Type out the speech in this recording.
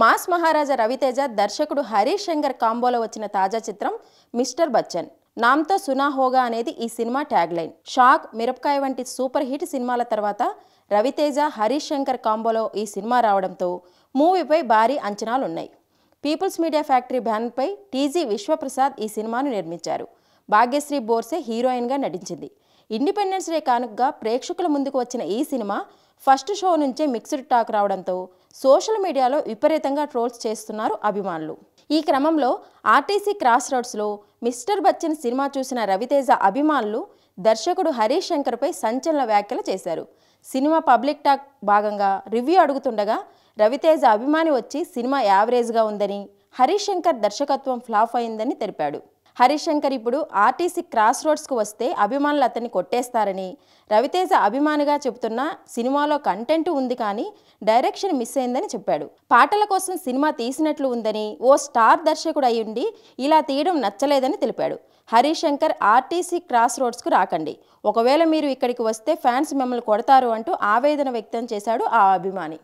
Mass మహారాజా రవితేజ దర్శకుడు హరీష్ శంకర్ కాంబోలో వచ్చిన తాజా చిత్రం మిస్టర్ బచ్చన్. నామ్తో సునా హోగా అనేది ఈ సినిమా ట్యాగ్ లైన్. షాక్, మిరపకాయ వంటి సూపర్ హిట్ సినిమాల తర్వాత రవితేజ, హరీష్ శంకర్ కాంబోలో ఈ సినిమా రావడంతో మూవీపై భారీ అంచనాలున్నాయి. పీపుల్స్ మీడియా ఫ్యాక్టరీ బ్యానర్పై టీజీ విశ్వప్రసాద్ ఈ సినిమాను నిర్మించారు. భాగ్యశ్రీ బోర్సే హీరోయిన్గా నటించింది. ఇండిపెండెన్స్ డే కానుకగా ప్రేక్షకుల ముందుకు వచ్చిన ఈ సినిమా ఫస్ట్ షో నుంచే మిక్స్డ్ టాక్ రావడంతో సోషల్ మీడియాలో విపరీతంగా ట్రోల్స్ చేస్తున్నారు అభిమానులు. ఈ క్రమంలో ఆర్టీసీ క్రాస్ రోడ్స్లో మిస్టర్ బచ్చన్ సినిమా చూసిన రవితేజ అభిమానులు దర్శకుడు హరీష్ శంకర్పై సంచలన వ్యాఖ్యలు చేశారు. సినిమా పబ్లిక్ టాక్ భాగంగా రివ్యూ అడుగుతుండగా రవితేజ అభిమాని వచ్చి సినిమా యావరేజ్గా ఉందని, హరీష్ శంకర్ దర్శకత్వం ఫ్లాప్ అయిందని తెలిపాడు. హరీష్ శంకర్ ఇప్పుడు ఆర్టీసీ క్రాస్ రోడ్స్కు వస్తే అభిమానులు అతన్ని కొట్టేస్తారని, రవితేజ అభిమానిగా చెబుతున్న సినిమాలో కంటెంట్ ఉంది కానీ డైరెక్షన్ మిస్ అయిందని చెప్పాడు. పాటల కోసం సినిమా తీసినట్లు ఉందని, ఓ స్టార్ దర్శకుడు అయ్యుండి ఇలా తీయడం నచ్చలేదని తెలిపాడు. హరీష్ శంకర్ ఆర్టీసీ క్రాస్ రోడ్స్కు రాకండి, ఒకవేళ మీరు ఇక్కడికి వస్తే ఫ్యాన్స్ మిమ్మల్ని కొడతారు అంటూ ఆవేదన వ్యక్తం చేశాడు ఆ అభిమాని.